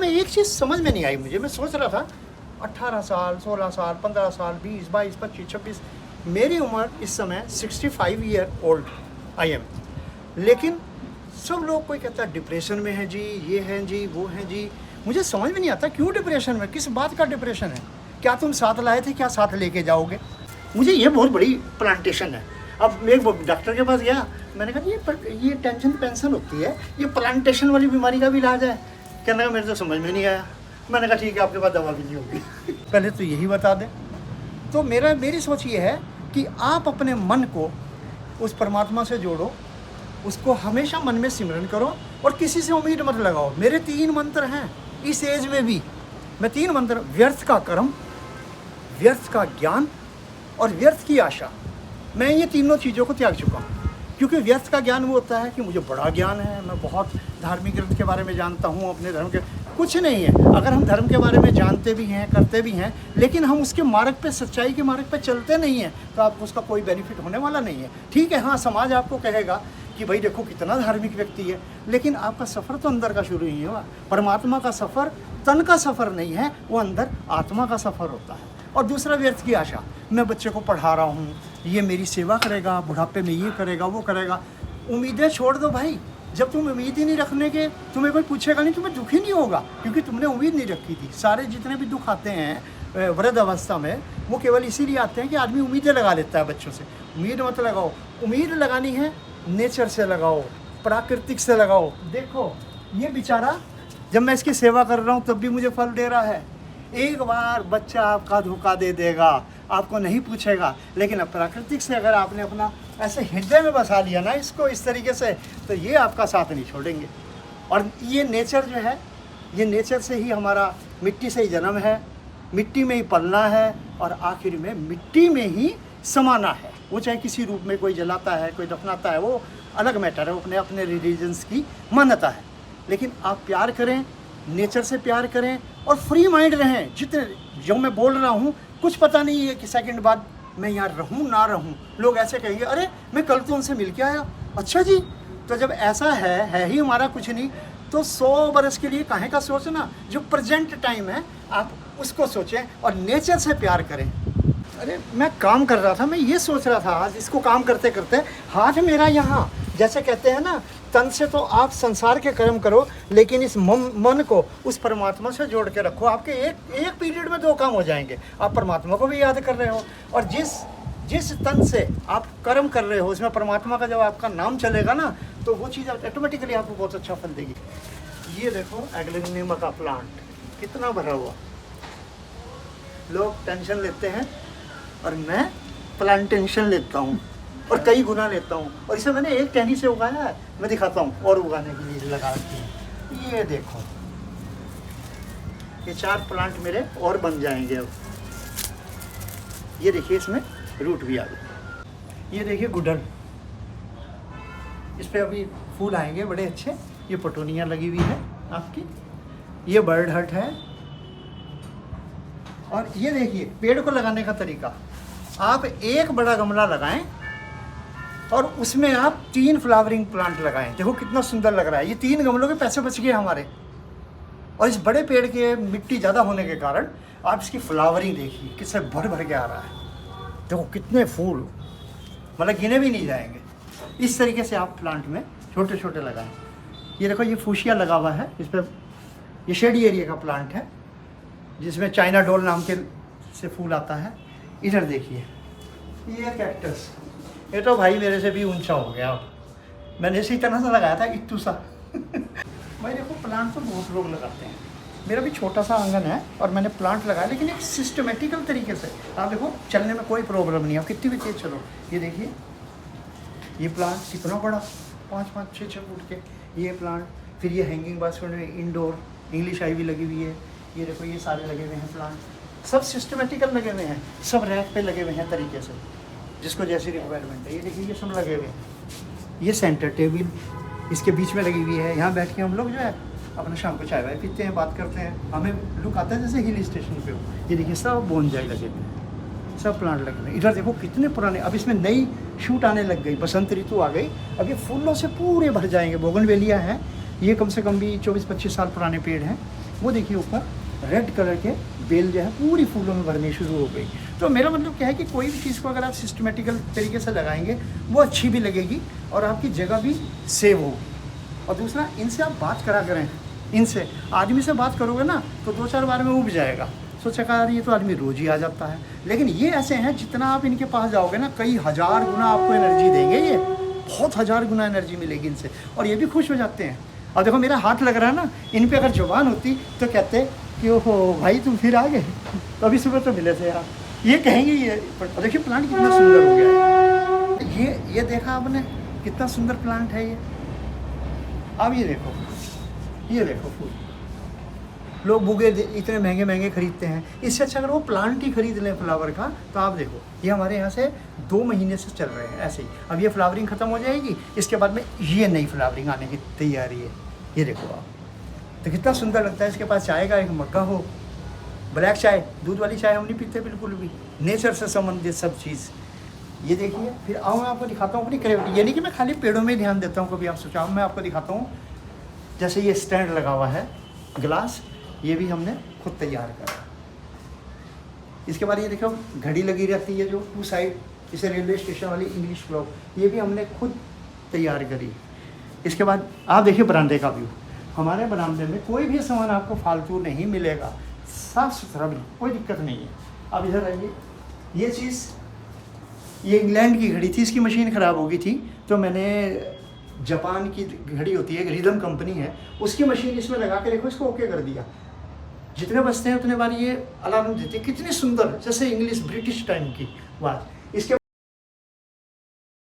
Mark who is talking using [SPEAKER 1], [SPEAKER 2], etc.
[SPEAKER 1] में एक चीज़ समझ में नहीं आई मुझे। मैं सोच रहा था 18 साल, 16 साल, 15 साल, 20, 22, 25, 26, मेरी उम्र इस समय 65 ईयर ओल्ड आई एम। लेकिन सब लोग, कोई कहता है डिप्रेशन में है जी, ये है जी, वो है जी। मुझे समझ में नहीं आता क्यों डिप्रेशन में, किस बात का डिप्रेशन है? क्या तुम साथ लाए थे, क्या साथ लेके जाओगे? मुझे ये बहुत बड़ी प्लांटेशन है। अब मैं एक डॉक्टर के पास गया, मैंने कहा ये टेंशन पेंशन होती है, ये प्लांटेशन वाली बीमारी का भी इलाज है? कहने का मेरे तो समझ में नहीं आया। मैंने कहा ठीक है, आपके पास दवा भी नहीं होगी। पहले तो यही बता दें। तो मेरी सोच ये है कि आप अपने मन को उस परमात्मा से जोड़ो, उसको हमेशा मन में सिमरन करो और किसी से उम्मीद मत लगाओ। मेरे 3 मंत्र हैं इस एज में भी। मैं 3 मंत्र, व्यर्थ का कर्म, व्यर्थ का ज्ञान और व्यर्थ की आशा, मैं ये तीनों चीज़ों को त्याग चुका हूँ। क्योंकि व्यर्थ का ज्ञान वो होता है कि मुझे बड़ा ज्ञान है, मैं बहुत धार्मिक ग्रंथ के बारे में जानता हूँ, अपने धर्म के, कुछ नहीं है। अगर हम धर्म के बारे में जानते भी हैं, करते भी हैं, लेकिन हम उसके मार्ग पे, सच्चाई के मार्ग पे चलते नहीं हैं, तो आपको उसका कोई बेनिफिट होने वाला नहीं है। ठीक है, हाँ, समाज आपको कहेगा कि भाई देखो कितना धार्मिक व्यक्ति है, लेकिन आपका सफ़र तो अंदर का शुरू ही हुआ। परमात्मा का सफ़र तन का सफ़र नहीं है, वो अंदर आत्मा का सफ़र होता है। और दूसरा, व्यर्थ की आशा। मैं बच्चे को पढ़ा रहा हूँ, ये मेरी सेवा करेगा, बुढ़ापे में ये करेगा, वो करेगा। उम्मीदें छोड़ दो भाई। जब तुम उम्मीद ही नहीं रखने के, तुम्हें कोई पूछेगा नहीं, तुम्हें दुख ही नहीं होगा, क्योंकि तुमने उम्मीद नहीं रखी थी। सारे जितने भी दुख आते हैं वृद्ध अवस्था में, वो केवल इसीलिए आते हैं कि आदमी उम्मीदें लगा लेता है बच्चों से। उम्मीद मत लगाओ। उम्मीद लगानी है नेचर से लगाओ, प्राकृतिक से लगाओ। देखो ये बेचारा, जब मैं इसकी सेवा कर रहा हूँ तब भी मुझे फल दे रहा है। एक बार बच्चा आपका धोखा दे देगा, आपको नहीं पूछेगा, लेकिन अब प्राकृतिक से अगर आपने अपना ऐसे हृदय में बसा लिया ना इसको इस तरीके से, तो ये आपका साथ नहीं छोड़ेंगे। और ये नेचर जो है, ये नेचर से ही हमारा, मिट्टी से ही जन्म है, मिट्टी में ही पलना है और आखिर में मिट्टी में ही समाना है। वो चाहे किसी रूप में कोई जलाता है, कोई दफनाता है, वो अलग मैटर है, वो अपने अपने रिलीजन्स की मान्यता है। लेकिन आप प्यार करें, नेचर से प्यार करें और फ्री माइंड रहें। जितने जो मैं बोल रहा हूँ, कुछ पता नहीं है कि सेकंड बाद मैं यहाँ रहूँ ना रहूँ। लोग ऐसे कहेंगे, अरे मैं कल तो उनसे मिल के आया। अच्छा जी, तो जब ऐसा है ही हमारा कुछ नहीं, तो 100 बरस के लिए काहे का सोचना। जो प्रेजेंट टाइम है आप उसको सोचें और नेचर से प्यार करें। अरे मैं काम कर रहा था, मैं ये सोच रहा था आज, इसको काम करते करते हाथ मेरा यहाँ, जैसे कहते हैं ना, तन से तो आप संसार के कर्म करो, लेकिन इस मन को उस परमात्मा से जोड़ के रखो। आपके एक पीरियड में 2 काम हो जाएंगे। आप परमात्मा को भी याद कर रहे हो और जिस तन से आप कर्म कर रहे हो उसमें परमात्मा का जब आपका नाम चलेगा ना, तो वो चीज़ ऑटोमेटिकली आपको बहुत अच्छा फल देगी। ये देखो एग्लेनिमा का प्लांट कितना भरा हुआ। लोग टेंशन लेते हैं और मैं प्लांटेशन लेता हूँ और कई गुना लेता हूँ। और इसे मैंने एक टहनी से उगाया है, मैं दिखाता हूँ और उगाने के लिए लगा रखी है। ये देखो, ये 4 प्लांट मेरे और बन जाएंगे अब। ये देखिए इसमें रूट भी आ गए। ये देखिए गुड़हल, इस पे अभी फूल आएंगे बड़े अच्छे। ये पटोनिया लगी हुई है आपकी, ये बर्ड हट है। और ये देखिए पेड़ को लगाने का तरीका, आप एक बड़ा गमला लगाएं और उसमें आप 3 फ्लावरिंग प्लांट लगाएं। देखो कितना सुंदर लग रहा है। ये 3 गमलों के पैसे बच गए हमारे। और इस बड़े पेड़ के मिट्टी ज़्यादा होने के कारण आप इसकी फ्लावरिंग देखिए किससे भर भर के आ रहा है। देखो कितने फूल, मतलब गिने भी नहीं जाएंगे। इस तरीके से आप प्लांट में छोटे छोटे लगाएं। ये देखो ये फूशिया लगा हुआ है, इस पर ये शेडी एरिया का प्लांट है जिसमें चाइना डोल नाम के से फूल आता है। इधर देखिए ये कैक्टस, ये तो भाई मेरे से भी ऊंचा हो गया। मैंने इसी तरह से लगाया था इत्तू सा। भाई देखो प्लांट तो बहुत लोग लगाते हैं, मेरा भी छोटा सा आंगन है और मैंने प्लांट लगाया, लेकिन एक सिस्टमेटिकल तरीके से। आप देखो चलने में कोई प्रॉब्लम नहीं है, आप कितनी भी तेज चलो। ये देखिए ये प्लांट कितना बड़ा, 5-5, 6-6 फुट के ये प्लांट। फिर ये हैंगिंग बास्केट में इंडोर इंग्लिश आईवी लगी हुई है। ये देखो ये सारे लगे हुए हैं प्लांट, सब सिस्टमेटिकल लगे हुए हैं, सब रैक पे लगे हुए हैं तरीके से, जिसको जैसी रिक्वायरमेंट है। ये देखिए ये सब लगे हुए हैं। ये सेंटर टेबल इसके बीच में लगी हुई है। यहाँ बैठ के हम लोग जो है अपना शाम को चाय वाय पीते हैं, बात करते हैं। हमें लुक आता है जैसे हिल स्टेशन पे हो। ये देखिए सब बोनजाई लगे हुए हैं, सब प्लांट लगे हुए हैं। इधर देखो कितने पुराने, अब इसमें नई शूट आने लग गई, बसंत ऋतु आ गई, अब ये फूलों से पूरे भर जाएंगे। बोगनवेलिया है, ये कम से कम भी 24-25 साल पुराने पेड़ हैं। वो देखिए ऊपर रेड कलर के बेल जो है पूरी फूलों में भरनी शुरू हो गई। तो मेरा मतलब क्या है कि कोई भी चीज़ को अगर आप सिस्टमेटिकल तरीके से लगाएंगे वो अच्छी भी लगेगी और आपकी जगह भी सेव होगी। और दूसरा, इनसे आप बात करा करें, इनसे आदमी से बात करोगे ना तो 2-4 बार में उब जाएगा, सोचेगा यार ये तो आदमी रोज ही आ जाता है। लेकिन ये ऐसे हैं जितना आप इनके पास जाओगे ना कई हज़ार गुना आपको एनर्जी देंगे, ये बहुत हज़ार गुना एनर्जी मिलेगी इनसे, और ये भी खुश हो जाते हैं। और देखो मेरा हाथ लग रहा है ना, इन पे अगर जुबान होती तो कहते कि ओहो भाई तुम फिर आ गए, तो अभी सुबह तो मिले थे यार, ये कहेंगे। ये देखिए प्लांट कितना सुंदर हो गया है। ये देखा आपने कितना सुंदर प्लांट है ये। अब ये देखो फूल, लोग बुके इतने महंगे महंगे खरीदते हैं, इससे अच्छा अगर वो प्लांट ही खरीद लें फ्लावर का। तो आप देखो ये हमारे यहाँ से 2 महीने से चल रहे हैं ऐसे ही। अब ये फ्लावरिंग ख़त्म हो जाएगी, इसके बाद में ये नई फ्लावरिंग आने की तैयारी है। ये देखो आप, तो कितना सुंदर लगता है। इसके पास चाय का एक मग्गा हो, ब्लैक चाय, दूध वाली चाय हम नहीं पीते बिल्कुल भी, नेचर से संबंधित सब चीज़। ये देखिए, फिर आओ मैं आपको दिखाता हूँ अपनी क्रिएटिविटी। ये नहीं कि मैं खाली पेड़ों में ध्यान देता हूँ, कभी आप सोचा, मैं आपको दिखाता हूँ। जैसे ये स्टैंड लगा हुआ है ग्लास, ये भी हमने खुद तैयार करा। इसके बाद ये देखो घड़ी लगी रहती है जो 2 साइड, इसे रेलवे स्टेशन वाली इंग्लिश क्लॉक, ये भी हमने खुद तैयार करी। इसके बाद आप देखिए बरामदे का व्यू, हमारे बरामदे में कोई भी सामान आपको फालतू नहीं मिलेगा, साफ़ सुथरा भी, कोई दिक्कत नहीं है। अब इधर आइए, ये चीज़ ये इंग्लैंड की घड़ी थी, इसकी मशीन ख़राब हो गई थी, तो मैंने जापान की घड़ी होती है, रिदम कंपनी है, उसकी मशीन इसमें लगा के देखो, इसको ओके कर दिया। जितने बजते हैं उतने बार ये अलार्म देते हैं, कितनी सुंदर, जैसे इंग्लिश ब्रिटिश टाइम की बात। इसके